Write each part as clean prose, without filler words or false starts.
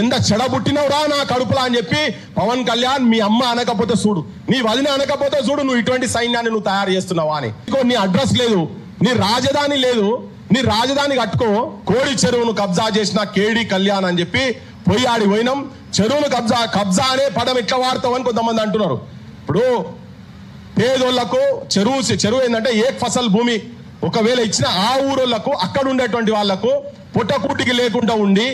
ఎంత చెడబుట్టినవురా నా కడుపులా అని చెప్పి పవన్ కళ్యాణ్ మీ అమ్మ అనకపోతే చూడు, నీ వదిన అనకపోతే చూడు, నువ్వు ఇటువంటి సైన్యాన్ని నువ్వు తయారు చేస్తున్నావా అని. నీ అడ్రస్ లేదు, నీ రాజధాని లేదు, నీ రాజధాని కట్టుకో. కోడి చెరువును కబ్జా చేసిన కేడి కళ్యాణ్ అని చెప్పి పోయి ఆడి పోయినాం. చెరువును కబ్జా అనే పదం ఎట్లా వాడతావు అని కొంతమంది అంటున్నారు. ఇప్పుడు పేదోళ్లకు చెరువు ఏంటంటే ఏక్ ఫసల్ భూమి. ఒకవేళ ఇచ్చిన ఆ ఊరోళ్లకు అక్కడ ఉండేటువంటి వాళ్లకు పుట్టకూటికి లేకుండా ఉండి,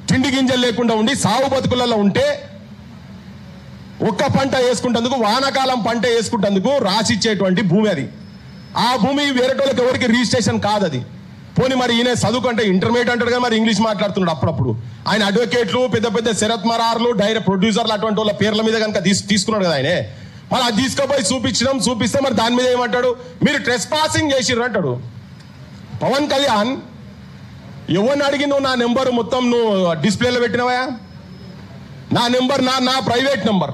తిండి గింజలు లేకుండా ఉండి, సాగు బతుకులలో ఉంటే ఒక్క పంట వేసుకుంటందుకు, వానాకాలం పంట వేసుకుంటందుకు రాసిచ్చేటువంటి భూమి అది. ఆ భూమి వేరేటోళ్ళకి ఎవరికి రిజిస్ట్రేషన్ కాదు అది. పోనీ మరి ఈయన చదువు అంటే ఇంటర్మీడియట్ అంటాడు కానీ మరి ఇంగ్లీష్ మాట్లాడుతున్నాడు అప్పుడప్పుడు. ఆయన అడ్వకేట్లు, పెద్ద పెద్ద శరత్ మరార్లు, డైరెక్ట్ ప్రొడ్యూసర్లు అటువంటి వాళ్ళ పేర్ల మీద కనుక తీసుకున్నాడు కదా ఆయనే. మరి అది తీసుకుపోయి చూపిస్తే మరి దాని మీద ఏమంటాడు, మీరు ట్రెస్ పాసింగ్ చేసిర్రు అంటాడు. పవన్ కళ్యాణ్ ఎవరిని అడిగి నువ్వు నా నెంబర్ మొత్తం నువ్వు డిస్ప్లేలో పెట్టినవా? నా నెంబర్ నా ప్రైవేట్ నెంబర్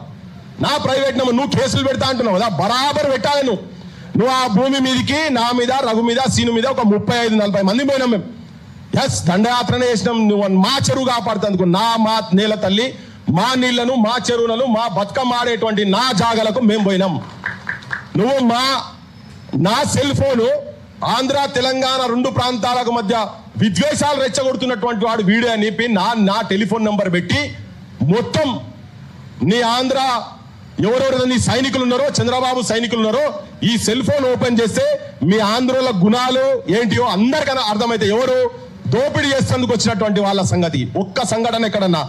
నువ్వు కేసులు పెడతా అంటున్నావు కదా, బరాబర్ పెట్టాలి నువ్వు ఆ భూమి మీదకి, నా మీద, రఘు మీద, సీను మీద ఒక 35-40 మంది పోయినాం మేము. ఎస్, దండయాత్రనే చేసినాం. నువ్వు మా చెరువు కాపాడుతందుకు, మా నేల తల్లి, మా నీళ్లను, మా చెరువులను, మా బతుకమ్మ ఆడేటువంటి నా జాగలకు మేము పోయినాం. నువ్వు నా సెల్ ఫోను ఆంధ్ర తెలంగాణ 2 ప్రాంతాలకు మధ్య విద్వేషాలు రెచ్చగొడుతున్నటువంటి వాడు వీడియో అని చెప్పి నా టెలిఫోన్ నెంబర్ పెట్టి మొత్తం నీ ఆంధ్ర ఎవరెవరు నీ సైనికులు ఉన్నారో, చంద్రబాబు సైనికులు ఉన్నారో, ఈ సెల్ ఫోన్ ఓపెన్ చేస్తే మీ ఆంధ్రుల గుణాలు ఏంటియో అందరికన్నా అర్థమైతే ఎవరు దోపిడీ చేసేందుకు వచ్చినటువంటి వాళ్ళ సంగతి. ఒక్క సంఘటన ఎక్కడన్నా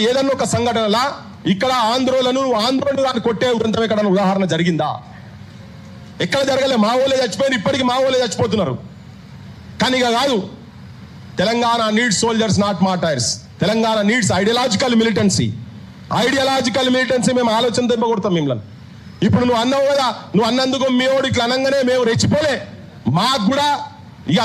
ఏదన్నా ఒక సంఘటనలా ఇక్కడ ఆంధ్రులను దాన్ని కొట్టే వృంతం ఎక్కడన్నా ఉదాహరణ జరిగిందా? ఎక్కడ జరగలే. మా ఊళ్ళే చచ్చిపోయిన, ఇప్పటికీ మా ఊళ్ళే చచ్చిపోతున్నారు. కానీ ఇక కాదు, Telangana needs soldiers not martyrs. Telangana needs ideological militancy మేము ఆలోచన తెంపకూడతాం మిమ్మల్ని. ఇప్పుడు నువ్వు అన్నావు కదా, నువ్వు అన్నందుకు మేవాడు ఇట్లా అనగానే మేము రెచ్చిపోలే. మాకు కూడా ఇక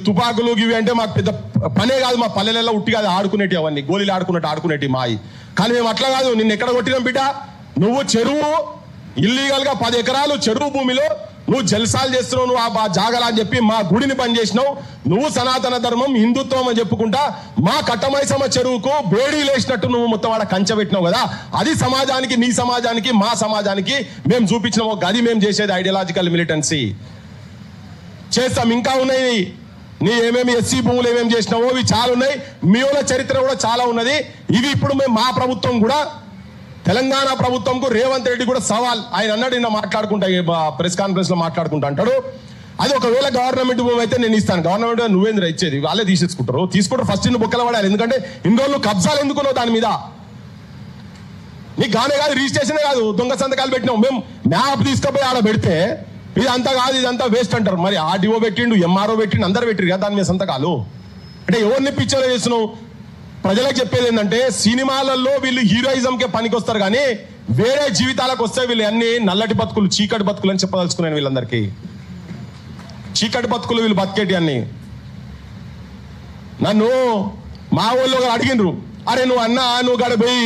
తుపాకులు ఇవి అంటే మాకు పెద్ద పనే కాదు. మా పల్లెలలో ఉట్టి కాదు ఆడుకునేటి, అవన్నీ గోళీలు ఆడుకునేటి మాయి. కానీ మేము అట్లా కాదు. నిన్ను ఎక్కడ కొట్టినాం బిడ్డ? నువ్వు చెరువు ఇల్లీగల్ గా 10 ఎకరాలు చెరువు భూమిలో నువ్వు జల్సాలు చేస్తున్నావు, నువ్వు ఆ జాగలా అని చెప్పి మా గుడిని పని చేసినావు. నువ్వు సనాతన ధర్మం, హిందుత్వం అని చెప్పుకుంటా మా కట్టమైసమ్మ చెరువుకు బేడీ లేచినట్టు నువ్వు మొత్తం వాడ కంచె పెట్టినావు కదా. అది సమాజానికి, నీ సమాజానికి, మా సమాజానికి మేము చూపించినావు. గది మేము చేసేది ఐడియాలజికల్ మిలిటెన్సీ. చేస్తాం. ఇంకా ఉన్నాయి నీ ఏమేమి ఎస్సీ భూములు ఏమేమి చేసినావో ఇవి చాలా ఉన్నాయి. మీ వాళ్ళ చరిత్ర కూడా చాలా ఉన్నది. ఇవి ఇప్పుడు మా ప్రభుత్వం కూడా, తెలంగాణ ప్రభుత్వంకు రేవంత్ రెడ్డి కూడా సవాల్. ఆయన అన్నాడు నిన్న మాట్లాడుకుంటా, ప్రెస్ కాన్ఫరెన్స్ లో మాట్లాడుకుంటా అంటాడు, అది ఒకవేళ గవర్నమెంట్ భూమి అయితే నేను ఇస్తాను. గవర్నమెంట్ నువ్వేంద్ర ఇచ్చేది, వాళ్ళే తీసుకుంటారు. ఫస్ట్ నిన్ను బొక్కలు పడాలి. ఎందుకంటే ఇన్ని రోజులు కబ్జాలు ఎందుకున్నావు దాని మీద? నీకు గానే కాదు, రిజిస్ట్రేషనే కాదు, దొంగ సంతకాలు పెట్టినావు. మేము మ్యాప్ తీసుకుపోయి ఆడ పెడితే ఇదంతా కాదు, ఇదంతా వేస్ట్ అంటారు. మరి ఆర్డీఓ పెట్టిండు, ఎంఆర్ఓ పెట్టిండు, అందరు పెట్టిరు కదా దాని మీద సంతకాలు. అంటే ఎవరిని పిక్చర్ చేస్తున్నావు? ప్రజలకు చెప్పేది ఏంటంటే, సినిమాలలో వీళ్ళు హీరోయిజంకే పనికొస్తారు కానీ వేరే జీవితాలకు వస్తే వీళ్ళు అన్ని నల్లటి బతుకులు, చీకటి బతుకులు అని చెప్పదలుచుకున్నాను. వీళ్ళందరికీ చీకటి బతుకులు వీళ్ళు బతికేటి అన్ని. నన్ను మా వాళ్ళు అడిగినరు, అరే నువ్వు గడపోయి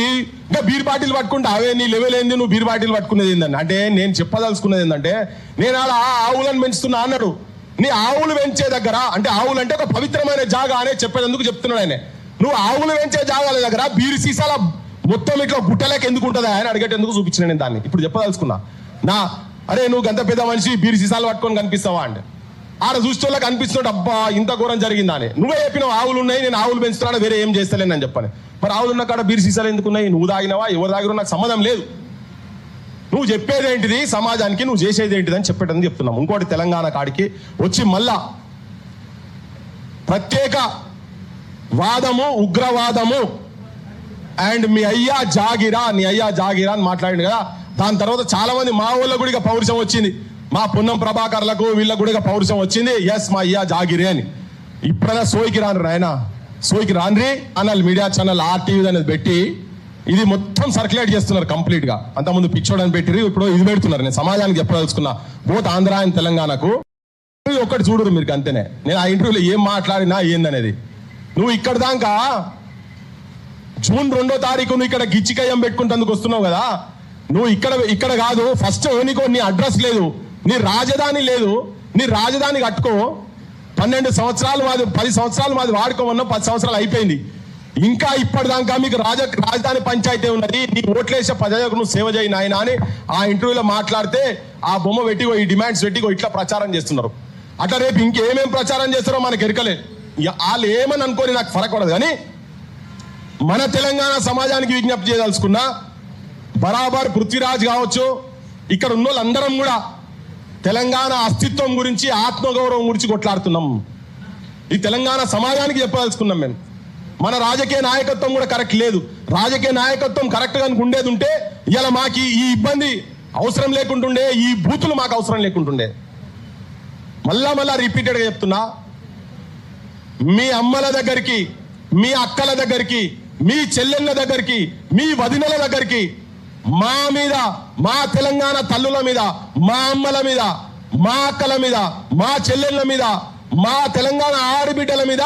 ఇంకా బీర్ బాటిల్ పట్టుకుంటా, అవే నీ లెవెల్ ఏంది, నువ్వు బీర్ బాటిల్ పట్టుకునేది ఏందని. అంటే నేను చెప్పదలుచుకునేది ఏంటంటే, నేను అలా ఆవులను పెంచుతున్నా అన్నాడు. నీ ఆవులు పెంచే దగ్గర, అంటే ఆవులు అంటే ఒక పవిత్రమైన జాగా అనే చెప్పేందుకు చెప్తున్నాడు ఆయన. నువ్వు ఆవులు పెంచే జాగాల దగ్గర బీరు సీసాల మొత్తం ఇట్లా గుట్టలేక ఎందుకు ఉంటుందా ఆయన అడిగేటందుకు చూపించిన నేను దాన్ని. ఇప్పుడు చెప్పదలుచుకున్నా. అరే నువ్వు గంత పెద్ద మనిషి బీరు సీసాలు పట్టుకొని కనిపిస్తావా అంటే, ఆడ చూసేవాళ్ళకి అనిపిస్తున్నాడు, అబ్బా ఇంత ఘోరం జరిగిందా అని. నువ్వే చెప్పినావు ఆవులు ఉన్నాయి, నేను ఆవులు పెంచుతున్నా, వేరే ఏం చేస్తలేను అని చెప్పాను. మరి ఆవులు ఉన్న కాడ బీరు సీసాలు ఎందుకున్నాయి? నువ్వు తాగినవా, ఎవరు తాగినా నాకు సంబంధం లేదు. నువ్వు చెప్పేది ఏంటిది సమాజానికి, నువ్వు చేసేది ఏంటిది అని చెప్పేటని చెప్తున్నాం. ఇంకోటి, తెలంగాణ కాడికి వచ్చి మళ్ళా ప్రత్యేక వాదము, ఉగ్రవాదము అండ్ మీ అయ్యా జాగిరా అని మాట్లాడింది కదా. దాని తర్వాత చాలా మంది మా ఊళ్ళో కూడా పౌరుషం వచ్చింది. మా పొన్నం ప్రభాకర్లకు వీళ్ళకు కూడా పౌరుషం వచ్చింది. ఎస్ మా అయ్యా జాగిరే అని. ఇప్పుడైనా సోయికి రాన్రి అనాలి. మీడియా ఛానల్ RTV అనేది పెట్టి ఇది మొత్తం సర్క్యులేట్ చేస్తున్నారు కంప్లీట్ గా. అంతకుముందు పిచ్చోడని పెట్టిరు, ఇప్పుడు ఇది పెడుతున్నారు. నేను సమాజానికి చెప్పదలుచుకున్నా, బోత్ ఆంధ్ర అండ్ తెలంగాణకు. ఒక్కటి చూడరు మీరు అంతేనే. నేను ఆ ఇంటర్వ్యూలో ఏం మాట్లాడినా ఏందనేది. నువ్వు ఇక్కడ దాకా జూన్ 2వ తారీఖు నువ్వు ఇక్కడ గిచ్చికయ్యం పెట్టుకుంటందుకు వస్తున్నావు కదా. నువ్వు ఇక్కడ కాదు. ఫస్ట్ నీకో నీ అడ్రస్ లేదు, నీ రాజధాని లేదు, నీ రాజధాని కట్టుకో. 12 సంవత్సరాలు మాది 10 సంవత్సరాలు మాది వాడుకోమన్నా 10 సంవత్సరాలు అయిపోయింది. ఇంకా ఇప్పటిదాకా మీకు రాజధాని పంచాయతీ ఉన్నది, నీ ఓట్లేసే ప్రజలకు నువ్వు సేవ చేయి నాయన అని ఆ ఇంటర్వ్యూలో మాట్లాడితే ఆ బొమ్మ పెట్టిగో ఈ డిమాండ్స్ పెట్టిగో ఇట్లా ప్రచారం చేస్తున్నారు. అట్లా రేపు ఇంకేమేం ప్రచారం చేస్తారో మనకు ఎరకలే. వాళ్ళు ఏమని అనుకోని నాకు ఫరక్ పడదు. కానీ మన తెలంగాణ సమాజానికి విజ్ఞప్తి చేయదలుచుకున్నా, బరాబర్ పృథ్వీరాజ్ కావచ్చు, ఇక్కడ ఉన్న వాళ్ళందరం కూడా తెలంగాణ అస్తిత్వం గురించి, ఆత్మగౌరవం గురించి కొట్లాడుతున్నాం. ఈ తెలంగాణ సమాజానికి చెప్పదలుచుకున్నాం. మేము మన రాజకీయ నాయకత్వం కూడా కరెక్ట్ లేదు. రాజకీయ నాయకత్వం కరెక్ట్గా ఉండేది ఉంటే ఇలా మాకు ఈ ఇబ్బంది అవసరం లేకుంటుండే, ఈ బూతులు మాకు అవసరం లేకుంటుండే. మళ్ళా రిపీటెడ్గా చెప్తున్నా, మీ అమ్మల దగ్గరికి, మీ అక్కల దగ్గరికి, మీ చెల్లెళ్ళ దగ్గరికి, మీ వదినల దగ్గరికి మా మీద, మా తెలంగాణ తల్లుల మీద, మా అమ్మల మీద, మా అక్కల మీద, మా చెల్లెళ్ళ మీద, మా తెలంగాణ ఆడబిడ్డల మీద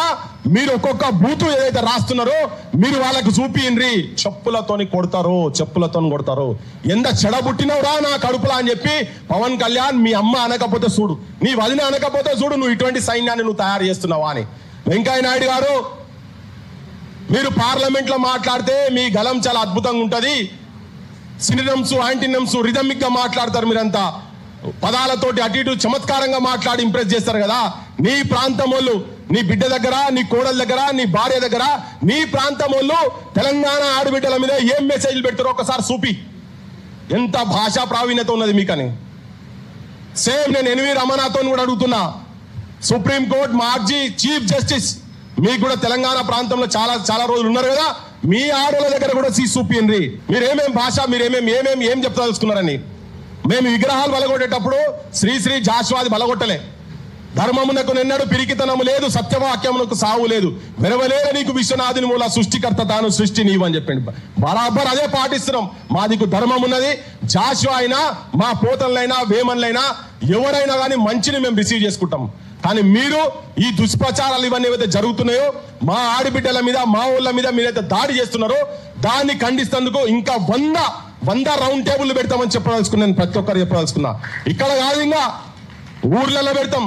మీరు ఒక్కొక్క బూతు ఏదైతే రాస్తున్నారో మీరు వాళ్ళకు చూపియండి. చెప్పులతోని కొడతారు. ఎంత చెడబుట్టినవురా నా కడుపులా అని చెప్పి పవన్ కళ్యాణ్ మీ అమ్మ అనకపోతే చూడు, నీ వదిన అనకపోతే చూడు, నువ్వు ఇటువంటి సైన్యాన్ని నువ్వు తయారు చేస్తున్నావా అని. వెంకయ్య నాయుడు గారు, మీరు పార్లమెంట్ లో మాట్లాడితే మీ గలం చాలా అద్భుతంగా ఉంటది. సినినమ్స్, యాంటీనమ్స్, రిథమిక్ గా మాట్లాడతారు. మీరంతా పదాలతోటి అటు ఇటు చమత్కారంగా మాట్లాడి ఇంప్రెస్ చేస్తారు కదా. నీ ప్రాంతం వాళ్ళు, నీ బిడ్డ దగ్గర, నీ కోడల దగ్గర, నీ భార్య దగ్గర, నీ ప్రాంతం వాళ్ళు తెలంగాణ ఆడబిడ్డల మీద ఏం మెసేజ్లు పెడతారో ఒకసారి చూపి. ఎంత భాషా ప్రావీణ్యత ఉన్నది మీకని. సేమ్ నేను ఎన్వి రమణతో కూడా అడుగుతున్నా, సుప్రీంకోర్టు మాజీ చీఫ్ జస్టిస్, మీకు కూడా తెలంగాణ ప్రాంతంలో చాలా రోజులు ఉన్నారు కదా, మీ ఆడోళ్ళ దగ్గర కూడా చూపియండి. మీరేమేం భాష, ఏం చెప్తాదలుచుకున్నారని. మేము విగ్రహాలు బలగొట్టేటప్పుడు శ్రీ జాషువాది బలగొట్టలే. ధర్మమునకు నిన్నడు పిరికితనము లేదు, సత్యవాక్యమునకు సావు లేదు, వెరవలేల నీకు విశ్వనాథుని మూల సృష్టికర్త తాను సృష్టి నీవు అని చెప్పండి. బరాబర్ అదే పాటిస్తున్నాం. మాదికు ధర్మం ఉన్నది. జాషువా అయినా, మా పోతన్లైనా, వేమన్లైనా, ఎవరైనా కానీ మంచిని మేము రిసీవ్ చేసుకుంటాం. కానీ మీరు ఈ దుష్ప్రచారాలు ఇవన్నీ ఏవైతే జరుగుతున్నాయో, మా ఆడబిడ్డల మీద, మా ఊళ్ళ మీద మీరైతే దాడి చేస్తున్నారో దాన్ని ఖండిస్తేందుకు ఇంకా 100 రౌండ్ టేబుల్ పెడతామని చెప్పదలుచుకున్నాను. ప్రతి ఒక్కరు చెప్పదలుచుకున్నా. ఇక్కడ కాదు, ఇంకా ఊర్లలో పెడతాం.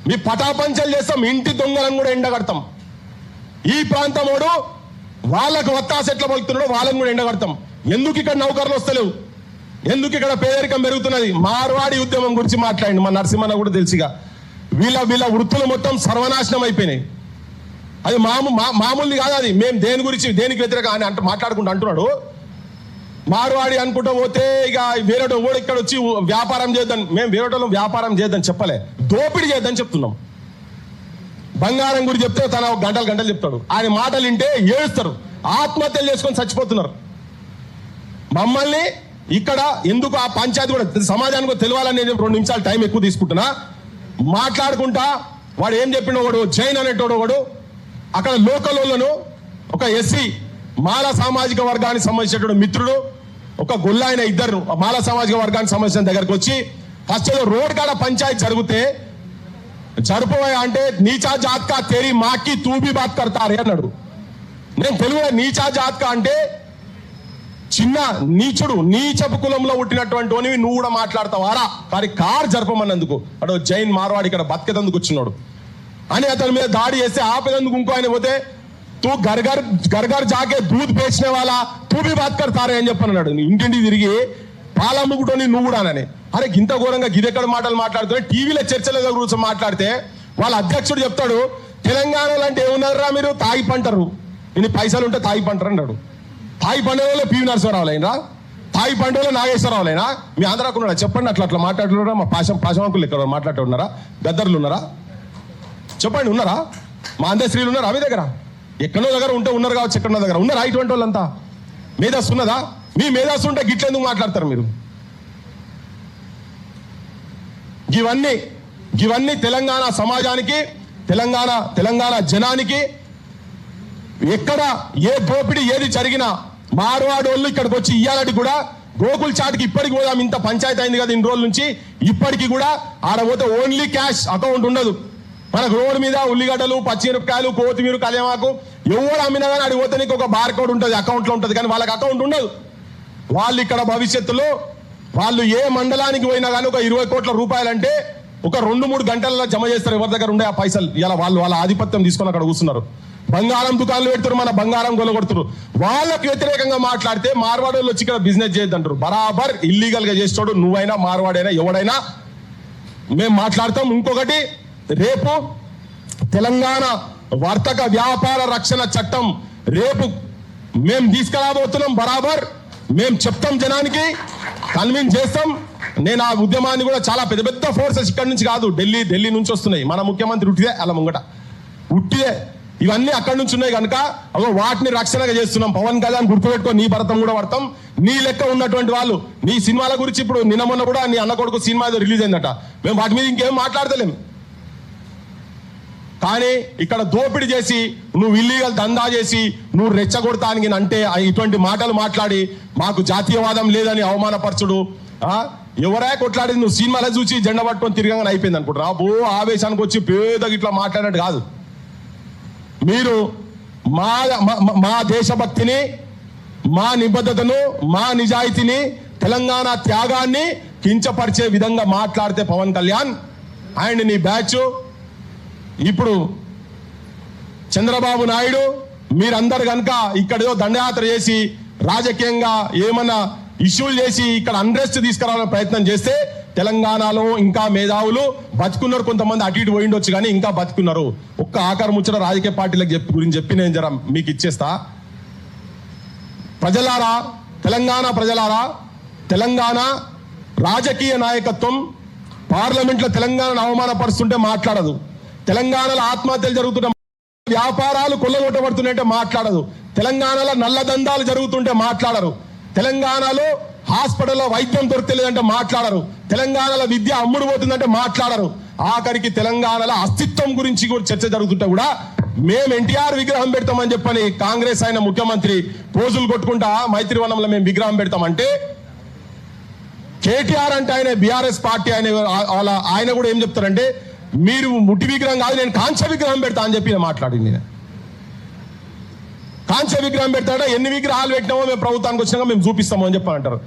మీ పటాపంచలు చేస్తాం. ఇంటి దొంగలను కూడా ఎండగడతాం. ఈ ప్రాంతం వాడు వాళ్ళకు వత్తాస ఎట్లా పలుకుతున్నాడో వాళ్ళని కూడా ఎండగడతాం. ఎందుకు ఇక్కడ నౌకర్లు వస్తలేవు, ఎందుకు ఇక్కడ పేదరికం పెరుగుతున్నది? మార్వాడి ఉద్యమం గురించి మాట్లాడండి. మా నరసింహన్న కూడా తెలిసిగా వీళ్ళ వృత్తులు మొత్తం సర్వనాశనం అయిపోయినాయి. అది మామూలు కాదు. అది మేము దేనికి వ్యతిరేక అని మాట్లాడుకుంటూ అంటున్నాడు. మార్వాడి అనుకుంటూ పోతే ఇక వేరేటో కూడా ఇక్కడ వచ్చి వ్యాపారం చేద్దాం. మేము వేరేటోళ్ళం వ్యాపారం చేద్దాం చెప్పలే, దోపిడీ చేద్దాం చెప్తున్నాం. బంగారం గురించి చెప్తే తన గంటలు చెప్తాడు. ఆయన మాటలు వింటే ఏడుస్తారు, ఆత్మహత్యలు చేసుకొని చచ్చిపోతున్నారు. మమ్మల్ని ఇక్కడ ఎందుకు ఆ పంచాయతీ కూడా సమాజానికి తెలియాలని 2 నిమిషాలు టైం ఎక్కువ తీసుకుంటున్నా. మాట్లాడుకుంటా వాడు ఏం చెప్పిన వాడు జైన్ అనేటోడు వాడు అక్కడ లోకల్ వాళ్ళను, ఒక ఎస్సీ మాల సామాజిక వర్గానికి సంబంధించినటువంటి మిత్రుడు, ఒక గొల్లాయన, ఇద్దరు మాల సామాజిక వర్గానికి సంబంధించిన దగ్గరకు వచ్చి ఫస్ట్ ఏదో రోడ్ కాడ పంచాయతీ జరిగితే జరుపువా అంటే నీచా జాత్కా తేరీ మాకి తూబీ బాత్ కడతారే అన్నాడు. నేను తెలుగులో నీచా జాత్కా అంటే చిన్న నీచుడు, నీచపు కులంలో పుట్టినటువంటి నువ్వు కూడా మాట్లాడతావారా? కానీ కార్ జరపమన్నందుకు అటు జైన్ మార్వాడి ఇక్కడ బతికేందుకు వచ్చినాడు అని అతని మీద దాడి చేస్తే ఆపేందుకు ఇంకో ఆయన పోతే తూ గర్గర్ జాకే దూద్ పేచిన వాళ్ళ తూ బి బాత్ కడతారే అని చెప్పన్నాడు. ఇంటింటి తిరిగి పాలమ్ముకుంటోని నువ్వు కూడా అని. అరే ఇంత ఘోరంగా గిదెక్కడ మాటలు మాట్లాడుతున్నా. టీవీలో చర్చల గురించి మాట్లాడితే వాళ్ళ అధ్యక్షుడు చెప్తాడు, తెలంగాణలో అంటే ఏమున్నారా మీరు తాగి పంటరు, ఇన్ని పైసలు ఉంటే తాగి పంటరు అన్నాడు. తాయి పండుగలో పివి నరసింహరావు అయినా, తాయి పండుగలో నాగేశ్వరరావు అయినా, మీ ఆంధ్రాకు ఉన్నారా చెప్పండి. అట్లా మాట్లాడుతున్నారా? మా పాశమంకులు ఇక్కడ మాట్లాడుతున్నారా? గద్దర్లు ఉన్నారా చెప్పండి? ఉన్నారా? మా అందశ్రీలు ఉన్నారా మీ దగ్గర? ఎక్కడో దగ్గర ఉంటే ఉన్నారు కావచ్చు, ఎక్కడో దగ్గర ఉన్నారా ఇటువంటి వాళ్ళంతా? మేధస్సు ఉన్నదా? మీ మేధస్సు ఉంటే గిట్లెందుకు మాట్లాడతారు మీరు? ఇవన్నీ తెలంగాణ సమాజానికి, తెలంగాణ జనానికి ఎక్కడ ఏ దోపిడీ ఏది జరిగినా మార్వాడి వాళ్ళు ఇక్కడికి వచ్చి ఇయ్యాలని కూడా గోకుల్ చాట్కి ఇప్పటికి పోదాం. ఇంత పంచాయతీ అయింది కదా ఇన్ని రోజుల నుంచి, ఇప్పటికీ కూడా ఆడపోతే ఓన్లీ క్యాష్, అకౌంట్ ఉండదు. మనకు రోడ్డు మీద ఉల్లిగడ్డలు, పచ్చిమిరపకాయలు, కొత్తిమీర, కళ్యామాకు ఎవరు అమ్మినా కానీ అడిగిపోతే నీకు ఒక బార్ కోడ్ ఉంటుంది, అకౌంట్లో ఉంటుంది. కానీ వాళ్ళకి అకౌంట్ ఉండదు. వాళ్ళు ఇక్కడ భవిష్యత్తులో వాళ్ళు ఏ మండలానికి పోయినా కానీ ఒక 20 కోట్ల రూపాయలంటే ఒక 2-3 గంటలలో జమ చేస్తారు. ఎవరి దగ్గర ఉండే ఆ పైసలు ఇలా వాళ్ళ ఆధిపత్యం తీసుకొని అక్కడ కూర్చున్నారు. బంగారం దుకాణాలు పెడతారు, మన బంగారం కొలగొడుతారు. వాళ్ళకి వ్యతిరేకంగా మాట్లాడితే మార్వాడి వాళ్ళు వచ్చి ఇక్కడ బిజినెస్ చేయొద్దంటారు. బరాబర్ ఇల్లీగల్ గా చేస్తాడు. నువ్వైనా మార్వాడైనా ఎవడైనా మేము మాట్లాడతాం. ఇంకొకటి, రేపు తెలంగాణ వర్తక వ్యాపార రక్షణ చట్టం రేపు మేము తీసుకురాబోతున్నాం. బరాబర్ మేము చెప్తాం, జనానికి కన్విన్స్ చేస్తాం. నేను ఆ ఉద్యమాన్ని కూడా చాలా పెద్ద పెద్ద ఫోర్సెస్ ఇక్కడ నుంచి కాదు, ఢిల్లీ నుంచి వస్తున్నాయి. మన ముఖ్యమంత్రి ఉట్టిదే అలా ముంగట ఉట్టిదే ఇవన్నీ అక్కడి నుంచి ఉన్నాయి కనుక వాటిని రక్షణగా చేస్తున్నాం. పవన్ కళ్యాణ్ గుర్తుపెట్టుకో, నీ భరతం కూడా పడతాం. నీ లెక్క ఉన్నటువంటి వాళ్ళు నీ సినిమాల గురించి ఇప్పుడు నిన్న మొన్న కూడా నీ అన్న కొడుకు సినిమా రిలీజ్ అయిందట. మేము వాటి మీద ఇంకేం మాట్లాడతలేం. కానీ ఇక్కడ దోపిడీ చేసి నువ్వు ఇల్లీగల్ దందా చేసి నువ్వు రెచ్చగొడతానికి అంటే ఇటువంటి మాటలు మాట్లాడి మాకు జాతీయవాదం లేదని అవమానపరచుడు. ఎవరా కొట్లాడేది? నువ్వు సినిమాలో చూసి జెండా పట్టుకొని తిరగగానే అయిపోయింది అనుకుంటారా? ఆవేశానికి వచ్చి పేదగా ఇట్లా మాట్లాడినట్టు కాదు. మీరు మా దేశభక్తిని, మా నిబద్ధతను, మా నిజాయితీని, తెలంగాణ త్యాగాన్ని కించపరిచే విధంగా మాట్లాడితే పవన్ కళ్యాణ్ అండ్ నీ బ్యాచ్, ఇప్పుడు చంద్రబాబు నాయుడు మీరందరు కనుక ఇక్కడ దండయాత్ర చేసి రాజకీయంగా ఏమన్నా ఇష్యూలు చేసి ఇక్కడ అన్రెస్ట్ తీసుకురావాలని ప్రయత్నం చేస్తే తెలంగాణలో ఇంకా మేధావులు బతుకున్నారు. కొంతమంది అటు ఇటు పోయిండొచ్చు కానీ ఇంకా బతుకున్నారు. ఒక్క ఆకారం ముచ్చట రాజకీయ పార్టీలకు గురించి చెప్పి నేను జర మీకు ఇచ్చేస్తా. ప్రజలారా, తెలంగాణ ప్రజలారా, తెలంగాణ రాజకీయ నాయకత్వం పార్లమెంట్లో తెలంగాణను అవమానపరుస్తుంటే మాట్లాడదు. తెలంగాణలో ఆత్మహత్యలు జరుగుతుంటే, వ్యాపారాలు కొల్లగొట్టబడుతుంటే మాట్లాడదు. తెలంగాణలో నల్లదందాలు జరుగుతుంటే మాట్లాడరు. తెలంగాణలో హాస్పిటల్లో వైద్యం దొరకలేదంటే మాట్లాడరు. తెలంగాణలో విద్య అమ్ముడు పోతుందంటే మాట్లాడరు. ఆఖరికి తెలంగాణలో అస్తిత్వం గురించి కూడా చర్చ జరుగుతుంటే కూడా మేము ఎన్టీఆర్ విగ్రహం పెడతామని చెప్పని కాంగ్రెస్ ఆయన ముఖ్యమంత్రి పోజులు కొట్టుకుంటా మైత్రివనంలో మేము విగ్రహం పెడతామంటే, కేటీఆర్ అంటే ఆయన బీఆర్ఎస్ పార్టీ ఆయన కూడా ఏం చెప్తారంటే, మీరు ముట్టి విగ్రహం కాదు, నేను కాంస్య విగ్రహం పెడతా అని చెప్పి మాట్లాడింది. నేను కాంస్య విగ్రహం పెడతాడా? ఎన్ని విగ్రహాలు పెట్టినామో మేము ప్రభుత్వానికి వచ్చినాక మేము చూపిస్తాము అని చెప్పి అంటారు.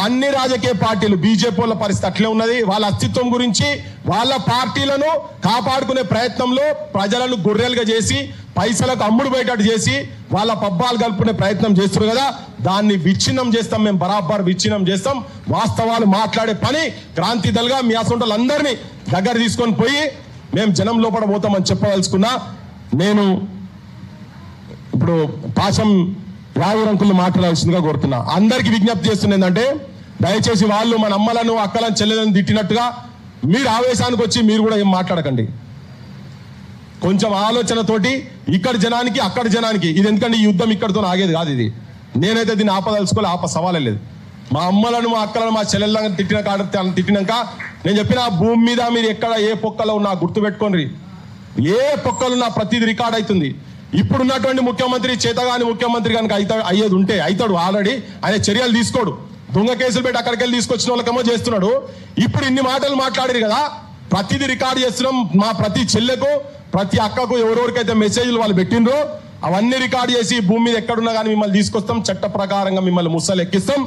అన్ని రాజకీయ పార్టీలు, బీజేపీ వాళ్ళ పరిస్థితి అట్లే ఉన్నది. వాళ్ళ అస్తిత్వం గురించి వాళ్ళ పార్టీలను కాపాడుకునే ప్రయత్నంలో ప్రజలను గొర్రెలుగా చేసి పైసలకు అమ్ముడు బయటట్టు చేసి వాళ్ళ పబ్బాలు కలుపుకునే ప్రయత్నం చేస్తున్నారు కదా, దాన్ని విచ్ఛిన్నం చేస్తాం. మేము బరాబర్ విచ్ఛిన్నం చేస్తాం. వాస్తవాలు మాట్లాడే పని క్రాంతి దళగా మీ అసొంటలందరినీ దగ్గర తీసుకొని పోయి మేము జనం లోపల పోతామని చెప్పదలుచుకున్నా. నేను ఇప్పుడు పాశం యావరంకులు మాట్లాడాల్సిందిగా కోరుతున్నా. అందరికి విజ్ఞప్తి చేస్తున్నా ఏంటంటే, దయచేసి వాళ్ళు మన అమ్మలను అక్కలను చెల్లెలను తిట్టినట్టుగా మీరు ఆవేశానికి వచ్చి మీరు కూడా ఏం మాట్లాడకండి. కొంచెం ఆలోచనతోటి ఇక్కడ జనానికి అక్కడ జనానికి ఇది, ఎందుకంటే ఈ యుద్ధం ఇక్కడితో ఆగేది కాదు. ఇది నేనైతే దీన్ని ఆపదలుచుకోలే, సవాలే లేదు. మా అమ్మలను మా అక్కలను మా చెల్లెళ్ళని తిట్టినాక నేను చెప్పిన భూమి మీద మీరు ఎక్కడ ఏ పొక్కలో ఉన్నా గుర్తుపెట్టుకోండి. ఏ పొక్కలున్నా ప్రతిది రికార్డ్ అవుతుంది. ఇప్పుడున్నటువంటి ముఖ్యమంత్రి చేతగాని ముఖ్యమంత్రి కనుక అయ్యేది ఉంటే అవుతాడు. ఆల్రెడీ ఆయన చర్యలు తీసుకోడు. దొంగ కేసులు పెట్టి అక్కడికి వెళ్ళి తీసుకొచ్చిన వాళ్ళకేమో చేస్తున్నాడు. ఇప్పుడు ఇన్ని మాటలు మాట్లాడారు కదా, ప్రతిదీ రికార్డు చేస్తున్నాం. మా ప్రతి చెల్లెకు ప్రతి అక్కకు ఎవరెవరికైతే మెసేజ్లు వాళ్ళు పెట్టినరో అవన్నీ రికార్డు చేసి భూమి మీద ఎక్కడున్నా కానీ మిమ్మల్ని తీసుకొస్తాం. చట్ట ప్రకారంగా మిమ్మల్ని ముస్సలు ఎక్కిస్తాం.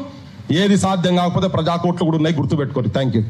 ఏది సాధ్యం కాకపోతే ప్రజాకోట్లు కూడా ఉన్నాయి, గుర్తుపెట్టుకోండి. Thank you.